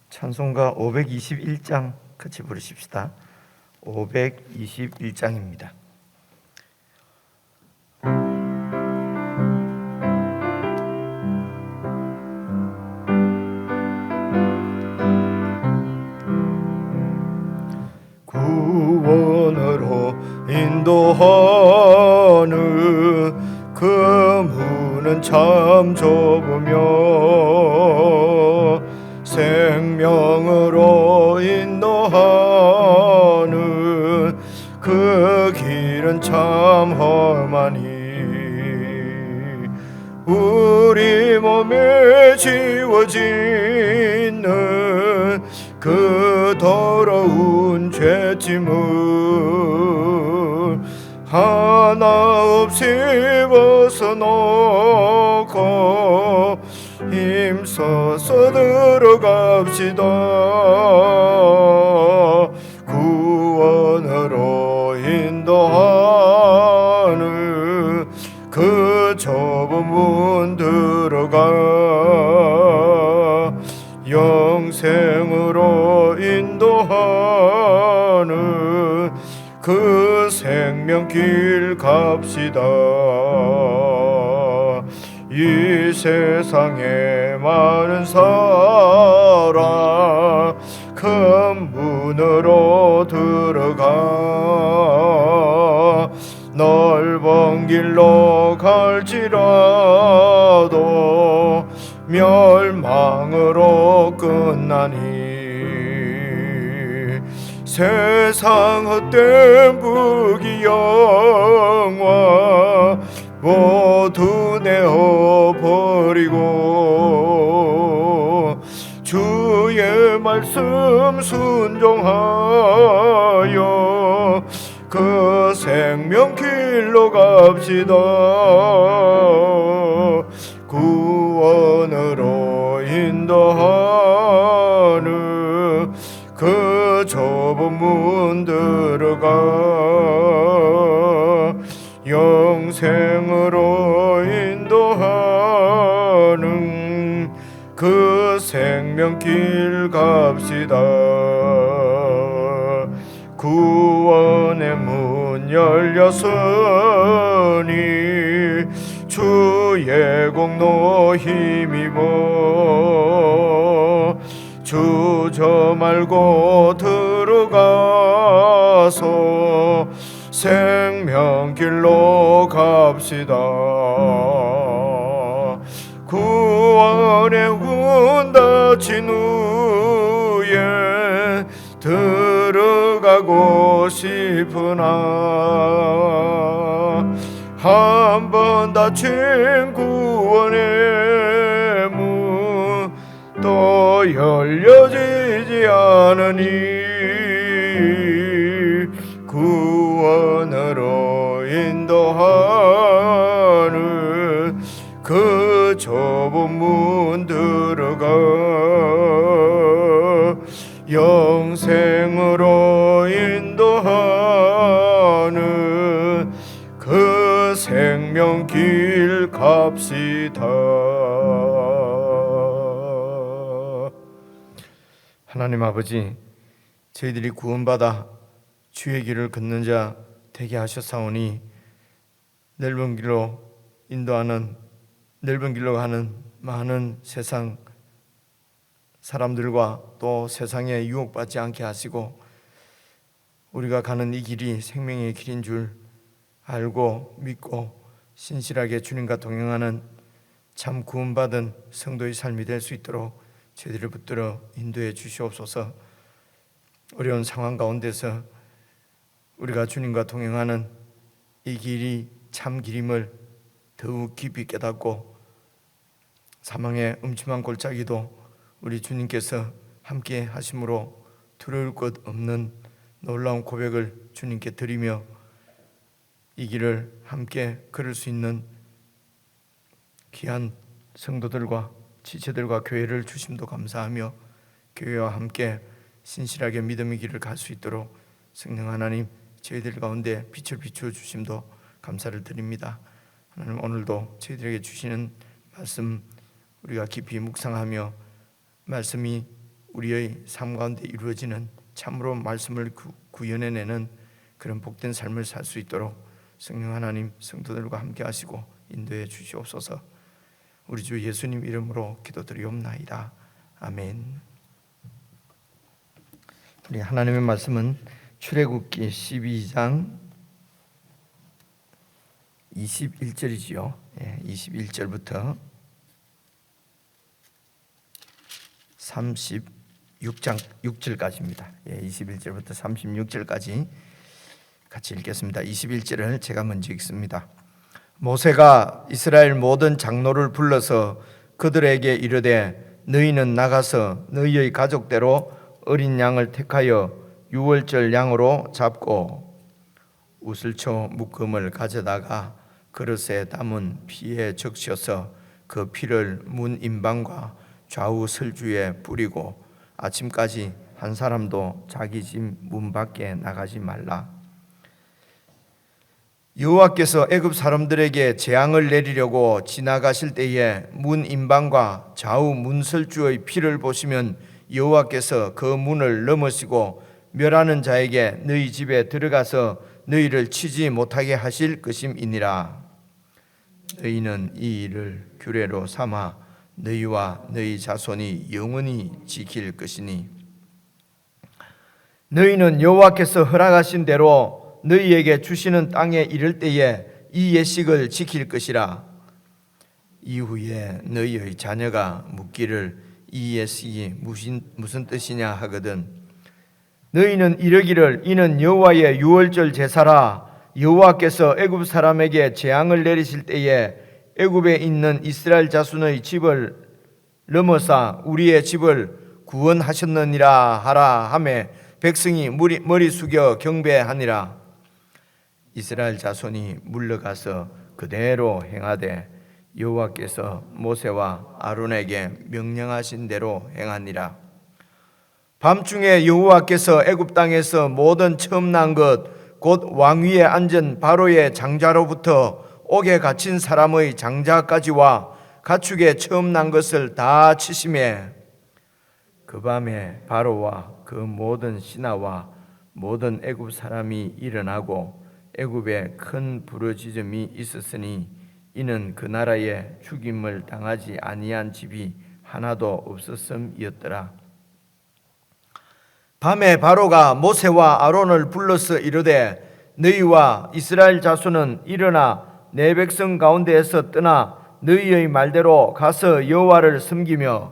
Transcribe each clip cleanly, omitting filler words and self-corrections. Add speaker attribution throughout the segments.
Speaker 1: 찬송가 521장 같이 부르십시다. 521장입니다. 구원으로 인도하는 그 문은 참 좁으며 생명으로 인도하는 그 길은 참 험하니 우리 몸에 지워지는 그 더러운 죄짐을 하나 없이 벗어놓고 힘써서 들어갑시다. 구원으로 인도하는 그 좁은 문 들어가 영생으로 인도하는 그 생명길 갑시다. 이 세상에 많은 사람 큰 문으로 들어가 넓은 길로 갈지라도 멸망으로 끝나니 세상 헛된 부귀영화 모두 내어버리고 주의 말씀 순종하여 그 생명길로 갑시다. 구원으로 인도하는 그 좁은 문 들어가 영생으로 인도하는 그 생명길 갑시다. 구원의 문 열렸으니 주의 공로 힘입어 주저 말고 들어가서 생명길로 갑시다. 구원의 문 닫힌 후에 들어가고 싶으나 한 번 닫힌 구원의 문 또 열려지지 않으니 구원으로 인도하는 그 좁은 문 들어가 영생으로 인도하는 그 생명길 갑시다. 하나님 아버지, 저희들이 구원받아 주의 길을 걷는 자 되게 하셨사오니 넓은 길로 인도하는 넓은 길로 가는 많은 세상 사람들과 또 세상에 유혹받지 않게 하시고 우리가 가는 이 길이 생명의 길인 줄 알고 믿고 신실하게 주님과 동행하는 참 구원받은 성도의 삶이 될 수 있도록 저희들을 붙들어 인도해 주시옵소서. 어려운 상황 가운데서 우리가 주님과 동행하는 이 길이 참 길임을 더욱 깊이 깨닫고 사망의 음침한 골짜기도 우리 주님께서 함께 하심으로 두려울 것 없는 놀라운 고백을 주님께 드리며 이 길을 함께 걸을 수 있는 귀한 성도들과 지체들과 교회를 주심도 감사하며 교회와 함께 신실하게 믿음의 길을 갈 수 있도록 성령 하나님 저희들 가운데 빛을 비추어 주심도 감사를 드립니다. 하나님 오늘도 저희들에게 주시는 말씀 우리가 깊이 묵상하며 말씀이 우리의 삶 가운데 이루어지는 참으로 말씀을 구현해내는 그런 복된 삶을 살 수 있도록 성령 하나님 성도들과 함께 하시고 인도해 주시옵소서. 우리 주 예수님 이름으로 기도드리옵나이다. 아멘. 우리 하나님의 말씀은 출애굽기 12장 21절이지요. 21절부터 36절까지입니다. 21절부터 36절까지 같이 읽겠습니다. 21절을 제가 먼저 읽습니다. 모세가 이스라엘 모든 장로를 불러서 그들에게 이르되 너희는 나가서 너희의 가족대로 어린 양을 택하여 유월절 양으로 잡고 우슬초 묶음을 가져다가 그릇에 담은 피에 적셔서 그 피를 문 임방과 좌우 설주에 뿌리고 아침까지 한 사람도 자기 집 문 밖에 나가지 말라. 여호와께서 애굽 사람들에게 재앙을 내리려고 지나가실 때에 문 임방과 좌우 문 설주의 피를 보시면 여호와께서 그 문을 넘으시고 멸하는 자에게 너희 집에 들어가서 너희를 치지 못하게 하실 것임이니라. 너희는 이 일을 규례로 삼아 너희와 너희 자손이 영원히 지킬 것이니 너희는 여호와께서 허락하신 대로 너희에게 주시는 땅에 이를 때에 이 예식을 지킬 것이라. 이후에 너희의 자녀가 묻기를 이 예식이 무슨 뜻이냐 하거든 너희는 이르기를 이는 여호와의 유월절 제사라. 여호와께서 애굽 사람에게 재앙을 내리실 때에 애굽에 있는 이스라엘 자손의 집을 넘어사 우리의 집을 구원하셨느니라 하라 하매 백성이 머리 숙여 경배하니라. 이스라엘 자손이 물러가서 그대로 행하되 여호와께서 모세와 아론에게 명령하신 대로 행하니라. 밤중에 여호와께서 애굽 땅에서 모든 처음 난 것 곧 왕위에 앉은 바로의 장자로부터 옥에 갇힌 사람의 장자까지와 가축에 처음 난 것을 다 치심에 그 밤에 바로와 그 모든 신하와 모든 애굽 사람이 일어나고 애굽에 큰 부르짖음이 있었으니 이는 그 나라에 죽임을 당하지 아니한 집이 하나도 없었음이었더라. 밤에 바로가 모세와 아론을 불러서 이르되 너희와 이스라엘 자손은 일어나 내 백성 가운데에서 떠나 너희의 말대로 가서 여호와를 섬기며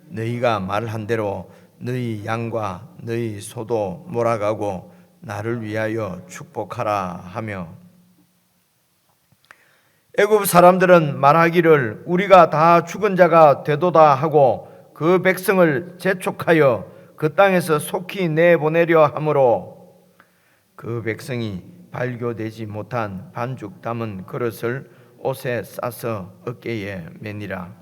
Speaker 1: 너희가 말한 대로 너희 양과 너희 소도 몰아가고 나를 위하여 축복하라 하며 애굽 사람들은 말하기를 우리가 다 죽은 자가 되도다 하고 그 백성을 재촉하여 그 땅에서 속히 내보내려 하므로 그 백성이 발교되지 못한 반죽 담은 그릇을 옷에 싸서 어깨에 매니라.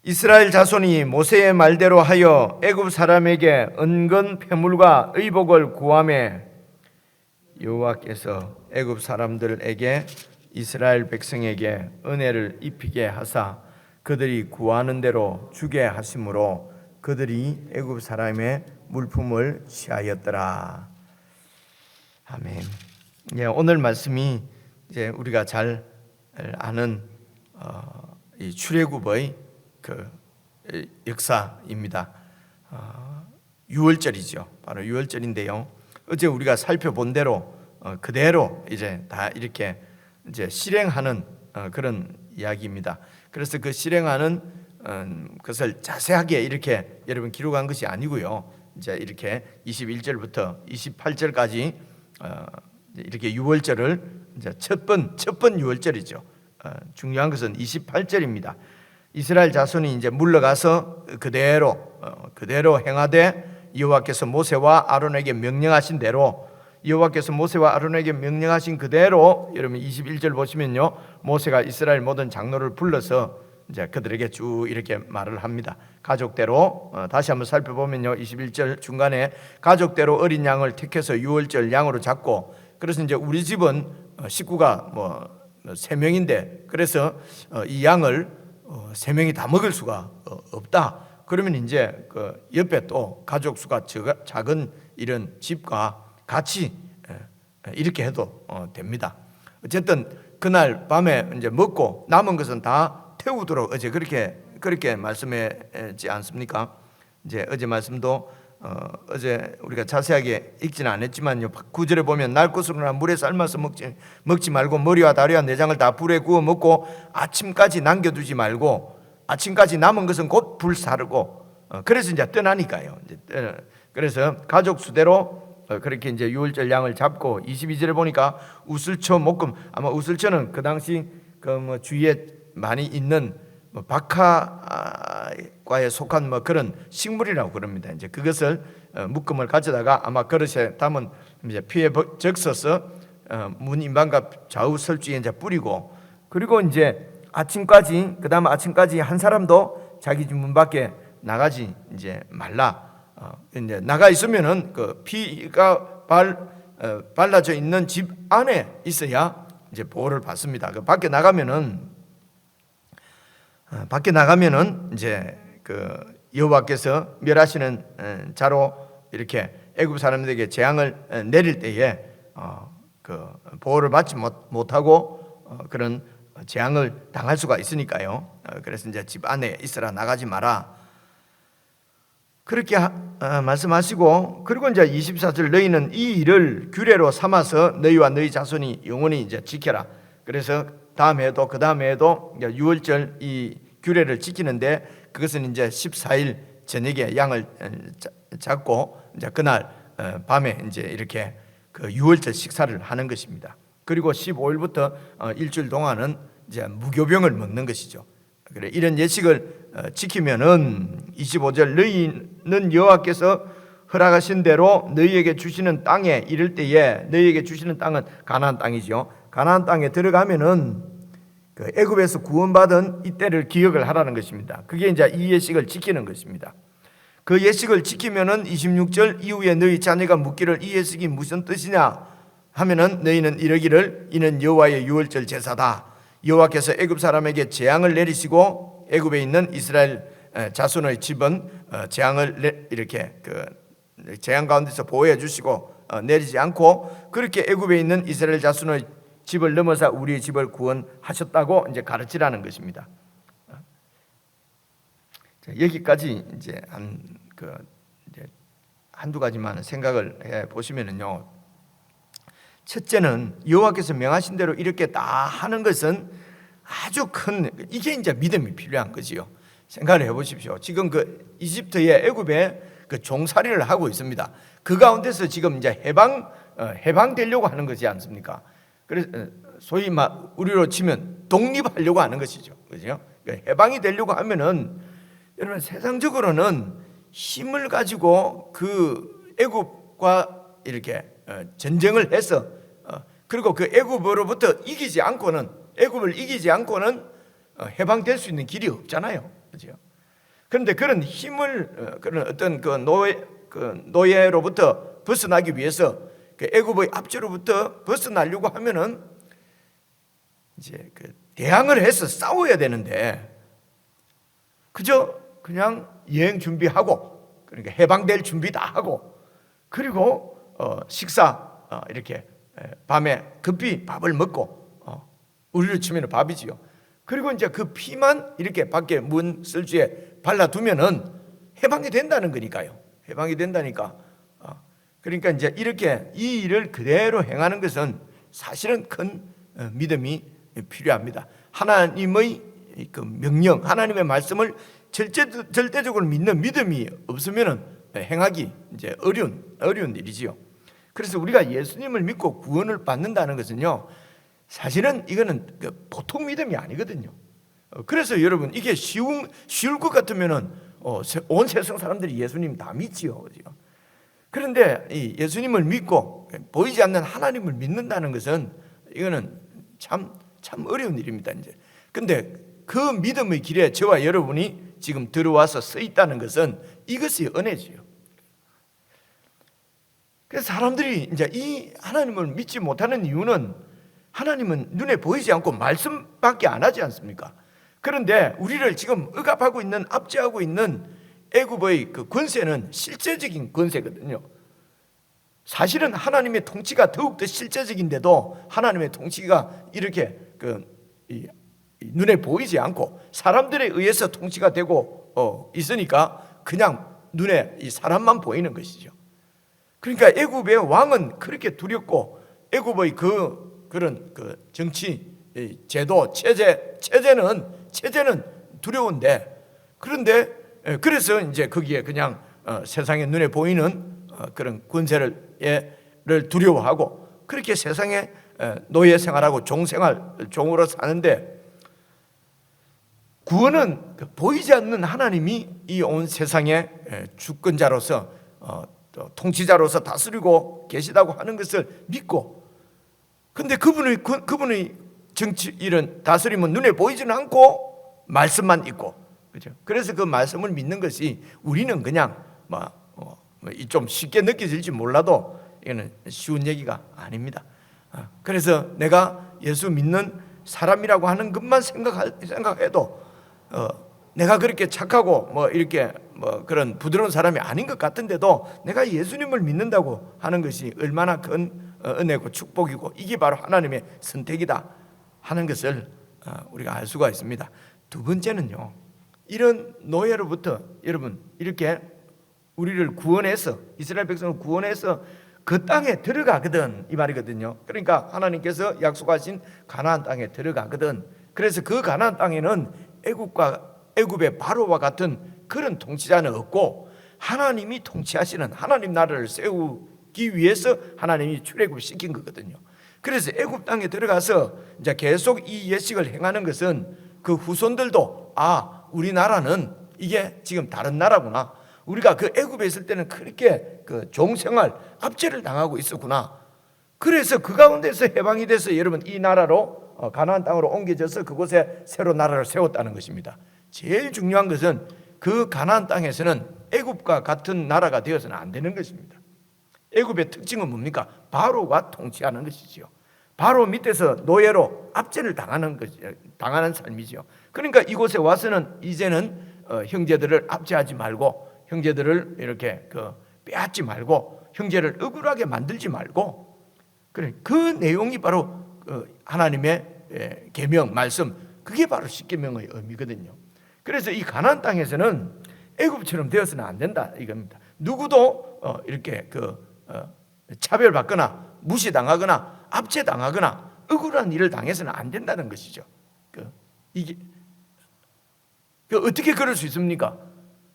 Speaker 1: 이스라엘 자손이 모세의 말대로 하여 애굽 사람에게 은근 패물과 의복을 구하매 여호와께서 애굽 사람들에게 이스라엘 백성에게 은혜를 입히게 하사 그들이 구하는 대로 주게 하심으로 그들이 애굽 사람의 물품을 취하였더라. 아멘. 오늘 말씀이 이제 우리가 잘 아는 이 출애굽의 그 역사입니다. 유월절이죠. 바로 유월절인데요. 어제 우리가 살펴본 대로 그대로 이제 다 이렇게 이제 실행하는 그런 이야기입니다. 그래서 그 실행하는 것을 자세하게 이렇게 여러분 기록한 것이 아니고요. 이제 이렇게 21절부터 28절까지 이렇게 유월절을 이제 첫 번 유월절이죠. 중요한 것은 28절입니다. 이스라엘 자손이 이제 물러가서 그대로 행하되 여호와께서 모세와 아론에게 명령하신 대로 여호와께서 모세와 아론에게 명령하신 그대로 여러분 21절 보시면요. 모세가 이스라엘 모든 장로를 불러서 이제 그들에게 쭉 이렇게 말을 합니다. 가족대로 다시 한번 살펴보면요. 21절 중간에 가족대로 어린 양을 택해서 유월절 양으로 잡고 그래서 이제 우리 집은 식구가 3명인데 그래서 이 양을 세 명이 다 먹을 수가 없다. 그러면 이제 그 옆에 또 가족 수가 작은 이런 집과 같이 이렇게 해도 됩니다. 어쨌든 그날 밤에 이제 먹고 남은 것은 다 태우도록 어제 그렇게 말씀하지 않습니까? 이제 어제 말씀도 어제 우리가 자세하게 읽지는 않았지만요. 9절에 보면 날 것으로나 물에 삶아서 먹지 말고 머리와 다리와 내장을 다 불에 구워 먹고 아침까지 남겨두지 말고 아침까지 남은 것은 곧 불사르고 그래서 이제 떠나니까요. 그래서 가족 수대로 그렇게 이제 유월절 양을 잡고 22절에 보니까 우슬초 목금 아마 우슬초는 그 당시 그 뭐 주위에 많이 있는 뭐 박하과에 속한 뭐 그런 식물이라고 그럽니다. 이제 그것을 묶음을 가져다가 아마 그릇에 담은 이제 피에 적셔서 문 인방과 좌우 설주에 이제 뿌리고 그리고 이제 아침까지 그다음 아침까지 한 사람도 자기 집 문 밖에 나가지 이제 말라. 이제 나가 있으면은 그 피가 발라져 있는 집 안에 있어야 이제 보호를 받습니다. 그 밖에 나가면은 이제 그 여호와께서 멸하시는 자로 이렇게 애굽 사람들에게 재앙을 내릴 때에 그 보호를 받지 못하고 그런 재앙을 당할 수가 있으니까요. 그래서 이제 집 안에 있으라 나가지 마라. 그렇게 말씀하시고 그리고 이제 24절 너희는 이 일을 규례로 삼아서 너희와 너희 자손이 영원히 이제 지켜라. 그래서 다음 해도 그 다음 해도 유월절 이 규례를 지키는데 그것은 이제 14일 저녁에 양을 잡고 이제 그날 밤에 이제 이렇게 그 유월절 식사를 하는 것입니다. 그리고 15일부터 일주일 동안은 이제 무교병을 먹는 것이죠. 그래 이런 예식을 지키면은 25절 너희는 여호와께서 허락하신 대로 너희에게 주시는 땅에 이를 때에 너희에게 주시는 땅은 가나안 땅이죠. 가나안 땅에 들어가면은 그 애굽에서 구원받은 이때를 기억을 하라는 것입니다. 그게 이제 이 예식을 지키는 것입니다. 그 예식을 지키면은 26절 이후에 너희 자녀가 묻기를 이 예식이 무슨 뜻이냐 하면은 너희는 이르기를 이는 여호와의 유월절 제사다. 여호와께서 애굽 사람에게 재앙을 내리시고 애굽에 있는 이스라엘 자손의 집은 재앙을 이렇게 그 재앙 가운데서 보호해 주시고 내리지 않고 그렇게 애굽에 있는 이스라엘 자손의 집을 넘어서 우리의 집을 구원하셨다고 이제 가르치라는 것입니다. 여기까지 이제 한두 가지만 생각을 해 보시면은요. 첫째는 여호와께서 명하신 대로 이렇게 다 하는 것은 아주 큰 이게 이제 믿음이 필요한 거지요. 생각을 해보십시오. 지금 그 이집트의 애굽에 그 종살이를 하고 있습니다. 그 가운데서 지금 이제 해방되려고 하는 거지 않습니까? 그래서 소위 막 우리로 치면 독립하려고 하는 것이죠. 그죠? 해방이 되려고 하면은 여러분 세상적으로는 힘을 가지고 그 애굽과 이렇게 전쟁을 해서 그리고 그 애굽으로부터 애굽을 이기지 않고는 해방될 수 있는 길이 없잖아요. 그렇죠? 그런데 그런 힘을 그런 어떤 그 노예로부터 벗어나기 위해서 그 애굽의 압제로부터 벗어나려고 하면은 이제 그 대항을 해서 싸워야 되는데 그저 그냥 여행 준비하고 그러니까 해방될 준비 다 하고 그리고 식사 이렇게 밤에 급히 밥을 먹고 우리로 치면 밥이지요. 그리고 이제 그 피만 이렇게 밖에 문 쓸주에 발라두면은 해방이 된다는 거니까요. 해방이 된다니까. 그러니까 이제 이렇게 이 일을 그대로 행하는 것은 사실은 큰 믿음이 필요합니다. 하나님의 그 명령, 하나님의 말씀을 절대적으로 믿는 믿음이 없으면은 행하기 이제 어려운 일이지요. 그래서 우리가 예수님을 믿고 구원을 받는다는 것은요, 사실은 이거는 보통 믿음이 아니거든요. 그래서 여러분 이게 쉬울 것 같으면은 온 세상 사람들이 예수님 다 믿지요, 그죠? 그런데 이 예수님을 믿고 보이지 않는 하나님을 믿는다는 것은 이거는 참 어려운 일입니다. 이제 근데 그 믿음의 길에 저와 여러분이 지금 들어와서 서 있다는 것은 이것이 은혜지요. 그래서 사람들이 이제 이 하나님을 믿지 못하는 이유는 하나님은 눈에 보이지 않고 말씀밖에 안 하지 않습니까? 그런데 우리를 지금 억압하고 있는, 압제하고 있는 애굽의 그 권세는 실제적인 권세거든요. 사실은 하나님의 통치가 더욱더 실제적인데도 하나님의 통치가 이렇게 눈에 보이지 않고 사람들에 의해서 통치가 되고 있으니까 그냥 눈에 이 사람만 보이는 것이죠. 그러니까 애굽의 왕은 그렇게 두렵고 애굽의 그런 정치 제도 체제는 두려운데, 그런데 그래서 이제 거기에 그냥 세상의 눈에 보이는 그런 권세를 두려워하고 그렇게 세상에 노예 생활하고 종으로 사는데, 구원은 보이지 않는 하나님이 이 온 세상의 주권자로서 통치자로서 다스리고 계시다고 하는 것을 믿고, 근데 그분의 정치 이런 다스림은 눈에 보이지는 않고 말씀만 있고, 그렇죠? 그래서 그 말씀을 믿는 것이 우리는 그냥 좀 쉽게 느껴질지 몰라도 이거는 쉬운 얘기가 아닙니다. 그래서 내가 예수 믿는 사람이라고 하는 것만 생각해도 내가 그렇게 착하고 이렇게 그런 부드러운 사람이 아닌 것 같은데도 내가 예수님을 믿는다고 하는 것이 얼마나 큰 은혜고 축복이고 이게 바로 하나님의 선택이다 하는 것을 우리가 알 수가 있습니다. 두 번째는요, 이런 노예로부터 여러분 이렇게 우리를 구원해서, 이스라엘 백성을 구원해서 그 땅에 들어가거든 이 말이거든요. 그러니까 하나님께서 약속하신 가나안 땅에 들어가거든. 그래서 그 가나안 땅에는 애굽의 바로와 같은 그런 통치자는 없고 하나님이 통치하시는 하나님 나라를 세우기 위해서 하나님이 출애굽시킨 거거든요. 그래서 애굽 땅에 들어가서 이제 계속 이 예식을 행하는 것은 그 후손들도 우리나라는 이게 지금 다른 나라구나. 우리가 그 애굽에 있을 때는 그렇게 그 종생활 압제를 당하고 있었구나. 그래서 그 가운데서 해방이 돼서 여러분 이 나라로 가나안 땅으로 옮겨져서 그곳에 새로 나라를 세웠다는 것입니다. 제일 중요한 것은 그 가나안 땅에서는 애굽과 같은 나라가 되어서는 안 되는 것입니다. 애굽의 특징은 뭡니까? 바로가 통치하는 것이지요. 바로 밑에서 노예로 압제를 당하는 삶이죠. 그러니까 이곳에 와서는 이제는 형제들을 압제하지 말고, 형제들을 이렇게 빼앗지 말고, 형제를 억울하게 만들지 말고, 그 내용이 바로 하나님의 계명 말씀, 그게 바로 십계명의 의미거든요. 그래서 이 가나안 땅에서는 애굽처럼 되어서는 안 된다 이겁니다. 누구도 이렇게 차별받거나 무시당하거나 압제당하거나 억울한 일을 당해서는 안 된다는 것이죠. 이게 어떻게 그럴 수 있습니까?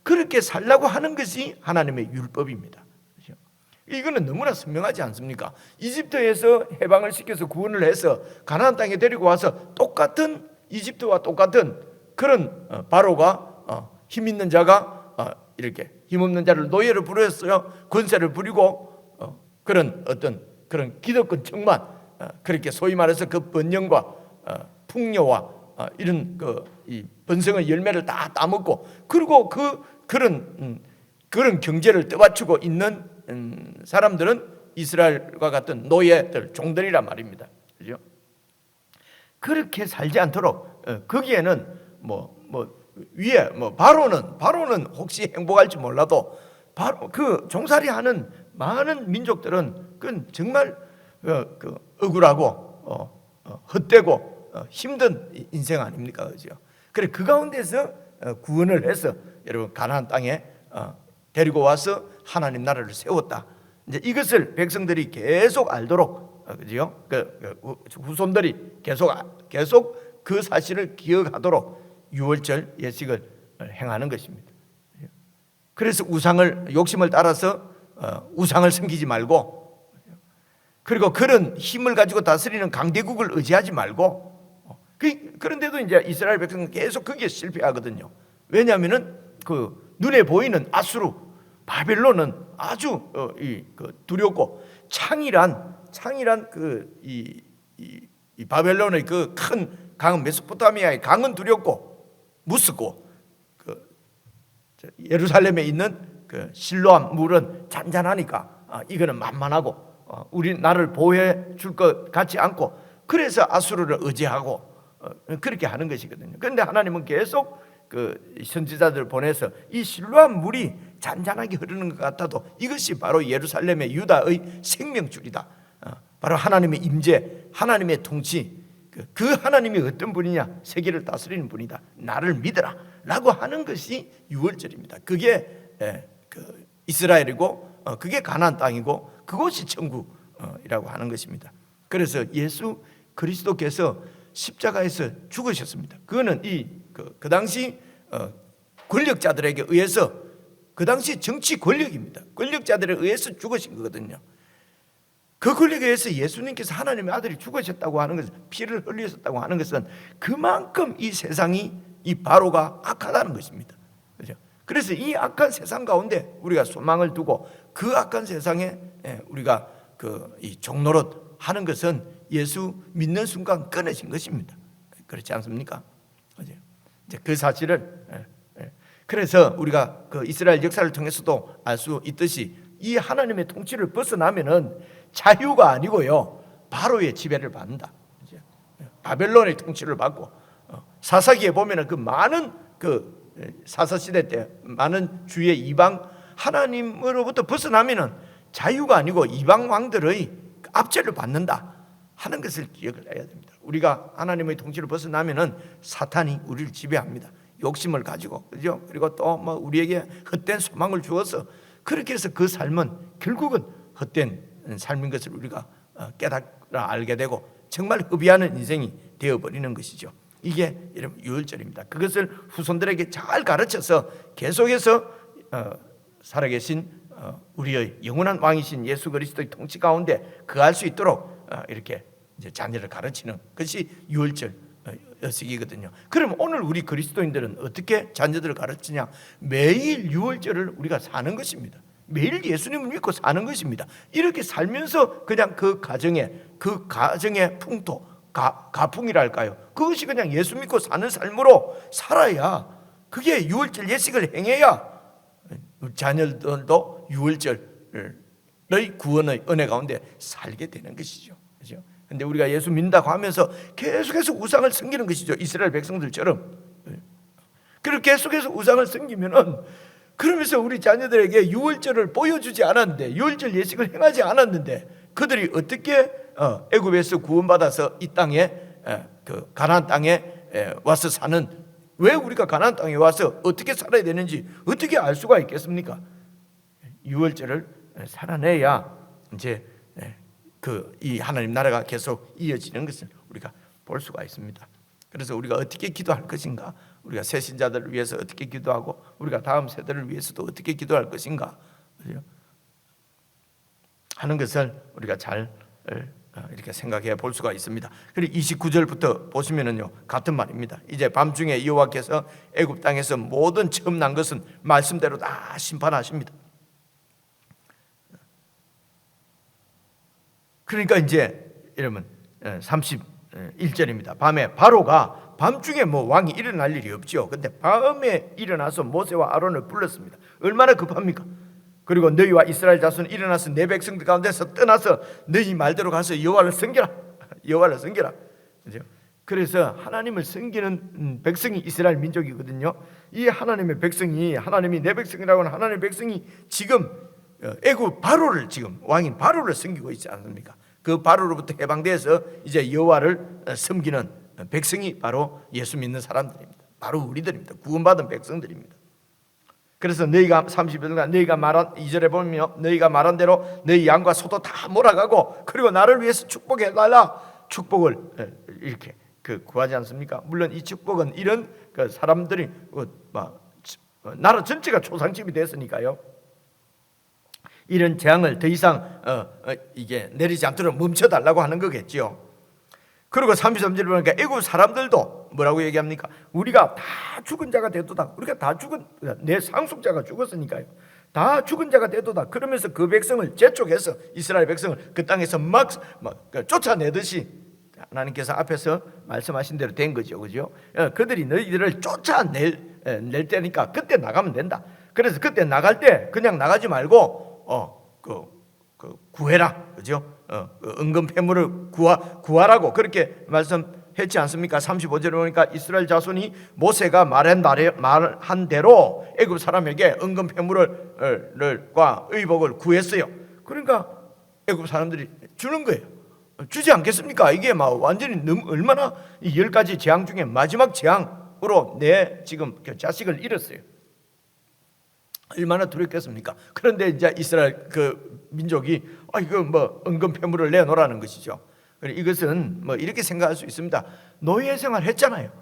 Speaker 1: 그렇게 살라고 하는 것이 하나님의 율법입니다. 그렇죠? 이거는 너무나 선명하지 않습니까? 이집트에서 해방을 시켜서 구원을 해서 가나안 땅에 데리고 와서 똑같은 이집트와 똑같은 그런 바로가 힘 있는 자가 이렇게 힘없는 자를 노예로 부렸어요. 권세를 부리고 그런 그런 기득권 청만 그렇게 소위 말해서 그 번영과 풍요와 이런 이 번성의 열매를 다 따먹고, 그리고 그런 경제를 떠받치고 있는 사람들은 이스라엘과 같은 노예들, 종들이란 말입니다. 그죠? 그렇게 살지 않도록 거기에는 위에 바로는 혹시 행복할지 몰라도 바로 그 종살이하는 많은 민족들은 그건 정말 억울하고 헛되고 힘든 인생 아닙니까, 그죠? 그래 그 가운데서 구원을 해서 여러분 가나안 땅에 데리고 와서 하나님 나라를 세웠다. 이제 이것을 백성들이 계속 알도록, 그죠? 후손들이 계속 그 사실을 기억하도록 유월절 예식을 행하는 것입니다. 그래서 욕심을 따라서 우상을 섬기지 말고, 그리고 그런 힘을 가지고 다스리는 강대국을 의지하지 말고, 그런데도 이제 이스라엘 백성은 계속 거기에 실패하거든요. 왜냐하면은 그 눈에 보이는 아수르, 바벨론은 아주 두렵고 창이란 이 바벨론의 그 큰 강, 메소포타미아의 강은 두렵고 무섭고, 예루살렘에 있는 그 실로암 물은 잔잔하니까 이거는 만만하고 우리 나를 보호해 줄 것 같지 않고, 그래서 아수르를 의지하고 그렇게 하는 것이거든요. 그런데 하나님은 계속 그 선지자들을 보내서 이 실로암 물이 잔잔하게 흐르는 것 같아도 이것이 바로 예루살렘의 유다의 생명줄이다. 바로 하나님의 임재, 하나님의 통치, 그 하나님이 어떤 분이냐? 세계를 다스리는 분이다. 나를 믿어라 라고 하는 것이 유월절입니다. 그게 그 이스라엘이고 그게 가나안 땅이고 그곳이 천국이라고 하는 것입니다. 그래서 예수 그리스도께서 십자가에서 죽으셨습니다. 그거는 그 당시 권력자들에게 의해서, 그 당시 정치 권력입니다. 권력자들에 의해서 죽으신 거거든요. 그 권력에 의해서 예수님께서 하나님의 아들이 죽으셨다고 하는 것은, 피를 흘리셨다고 하는 것은 그만큼 이 세상이, 이 바로가 악하다는 것입니다. 그렇죠? 그래서 이 악한 세상 가운데 우리가 소망을 두고 그 악한 세상에 우리가 이 종노릇 하는 것은 예수 믿는 순간 끊어진 것입니다. 그렇지 않습니까? 그렇죠? 이제 그 사실을, 그래서 우리가 그 이스라엘 역사를 통해서도 알 수 있듯이 이 하나님의 통치를 벗어나면은 자유가 아니고요, 바로의 지배를 받는다. 바벨론의 통치를 받고, 사사기에 보면은 그 많은 사사 시대 때 많은 주의 이방, 하나님으로부터 벗어나면은 자유가 아니고 이방 왕들의 압제를 받는다 하는 것을 기억을 해야 됩니다. 우리가 하나님의 통치를 벗어나면은 사탄이 우리를 지배합니다. 욕심을 가지고, 그죠? 그리고 또 뭐 우리에게 헛된 소망을 주어서, 그렇게 해서 그 삶은 결국은 헛된 삶인 것을 우리가 깨달아 알게 되고 정말 흡의하는 인생이 되어버리는 것이죠. 이게 여러분 유월절입니다. 그것을 후손들에게 잘 가르쳐서 계속해서 살아계신 우리의 영원한 왕이신 예수 그리스도의 통치 가운데 거할 수 있도록 이렇게 이제 자녀를 가르치는 것이 유월절 여식이거든요. 그럼 오늘 우리 그리스도인들은 어떻게 자녀들을 가르치냐? 매일 유월절을 우리가 사는 것입니다. 매일 예수님을 믿고 사는 것입니다. 이렇게 살면서 그냥 그 가정의 풍토, 가풍이랄까요? 그것이 그냥 예수 믿고 사는 삶으로 살아야, 그게 유월절 예식을 행해야 자녀들도 유월절의 구원의 은혜 가운데 살게 되는 것이죠. 그렇죠? 근데 우리가 예수 믿는다고 하면서 계속해서 우상을 섬기는 것이죠. 이스라엘 백성들처럼. 그렇게 계속해서 우상을 섬기면은, 그러면서 우리 자녀들에게 유월절을 보여주지 않았는데, 유월절 예식을 행하지 않았는데, 그들이 어떻게 애굽에서 구원받아서 이 땅에, 그 가나안 땅에 와서 사는, 왜 우리가 가나안 땅에 와서 어떻게 살아야 되는지 어떻게 알 수가 있겠습니까? 유월절을 살아내야 이제 이 하나님 나라가 계속 이어지는 것을 우리가 볼 수가 있습니다. 그래서 우리가 어떻게 기도할 것인가, 우리가 새신자들을 위해서 어떻게 기도하고 우리가 다음 세대를 위해서도 어떻게 기도할 것인가 하는 것을 우리가 잘 이렇게 생각해 볼 수가 있습니다. 그리고 29절부터 보시면은요, 같은 말입니다. 이제 밤중에 여호와께서 애굽 땅에서 모든 처음 난 것은 말씀대로 다 심판하십니다. 그러니까 이제 여러분 31절입니다. 밤에 바로가, 밤중에 뭐 왕이 일어날 일이 없죠. 근데 밤에 일어나서 모세와 아론을 불렀습니다. 얼마나 급합니까? 그리고 너희와 이스라엘 자손 일어나서 내 백성들 가운데서 떠나서 너희 말대로 가서 여호와를 섬겨라. 여호와를 섬겨라. 그죠? 그래서 하나님을 섬기는 백성이 이스라엘 민족이거든요. 이 하나님의 백성이, 하나님이 내 백성이라고 하는 하나님의 백성이 지금 애굽 바로를, 지금 왕인 바로를 섬기고 있지 않습니까? 그 바로로부터 해방돼서 이제 여호와를 섬기는 백성이 바로 예수 믿는 사람들입니다. 바로 우리들입니다. 구원받은 백성들입니다. 그래서 너희가 30절간 너희가 말한 2절에 보면 너희가 말한 대로 너희 양과 소도 다 몰아가고, 그리고 나를 위해서 축복해 달라. 축복을 이렇게 구하지 않습니까? 물론 이 축복은 이런 사람들이 나라 전체가 초상집이 됐으니까요. 이런 재앙을 더 이상 이게 내리지 않도록 멈춰달라고 하는 거겠죠. 그리고 33절 보니까 애굽 사람들도 뭐라고 얘기합니까? 우리가 다 죽은 자가 되도다. 우리가 다 죽은, 내 상속자가 죽었으니까요. 다 죽은 자가 되도다. 그러면서 그 백성을 재촉해서, 이스라엘 백성을 그 땅에서 막 쫓아내듯이 하나님께서 앞에서 말씀하신 대로 된 거죠. 그죠? 그들이 너희들을 쫓아낼 때니까 그때 나가면 된다. 그래서 그때 나갈 때 그냥 나가지 말고 구해라. 그죠? 은근 폐물을 구하라고 그렇게 말씀하신 했지 않습니까? 35절에 보니까 이스라엘 자손이 모세가 말한 대로 애굽 사람에게 은금 패물과 의복을 구했어요. 그러니까 애굽 사람들이 주는 거예요. 주지 않겠습니까? 이게 막 완전히 얼마나 이 10가지 재앙 중에 마지막 재앙으로 내 지금 자식을 잃었어요. 얼마나 두렵겠습니까? 그런데 이제 이스라엘 그 민족이 이거 뭐 은금 패물을 내놓으라는 것이죠. 이것은 뭐 이렇게 생각할 수 있습니다. 노예 생활 했잖아요.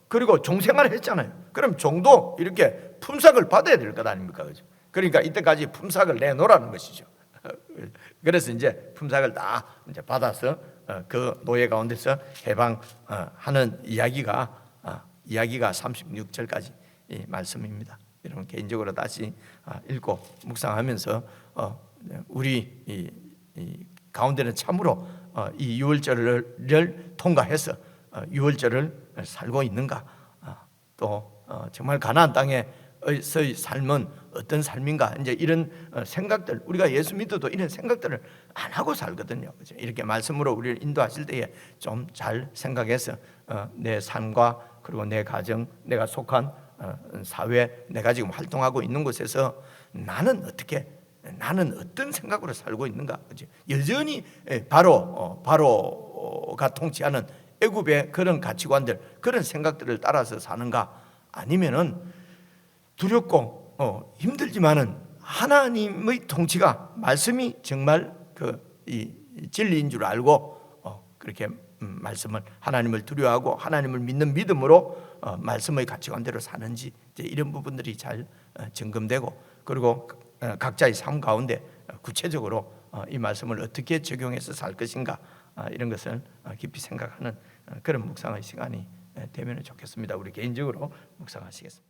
Speaker 1: 그리고 종 생활 했잖아요. 그럼 종도 이렇게 품삯을 받아야 될 것 아닙니까? 그죠? 그러니까 이때까지 품삯을 내놓으라는 것이죠. 그래서 이제 품삯을 다 이제 받아서 그 노예 가운데서 해방하는 이야기가 36절까지 이 말씀입니다. 여러분 개인적으로 다시 읽고 묵상하면서 우리 이 가운데는 참으로 이 유월절을 통과해서 유월절을 살고 있는가, 또 정말 가나안 땅에서의 삶은 어떤 삶인가, 이제 이런 생각들, 우리가 예수 믿어도 이런 생각들을 안 하고 살거든요. 그죠? 이렇게 말씀으로 우리를 인도하실 때에 좀 잘 생각해서 내 삶과 그리고 내 가정, 내가 속한 사회, 내가 지금 활동하고 있는 곳에서 나는 어떤 생각으로 살고 있는가? 그죠? 여전히 바로가 통치하는 애굽의 그런 가치관들, 그런 생각들을 따라서 사는가? 아니면은 두렵고 힘들지만은 하나님의 통치가, 말씀이 정말 이 진리인 줄 알고 그렇게 말씀을, 하나님을 두려워하고 하나님을 믿는 믿음으로 말씀의 가치관대로 사는지, 이제 이런 부분들이 잘 점검되고, 그리고 각자의 삶 가운데 구체적으로 이 말씀을 어떻게 적용해서 살 것인가, 이런 것을 깊이 생각하는 그런 묵상의 시간이 되면 좋겠습니다. 우리 개인적으로 묵상하시겠습니다.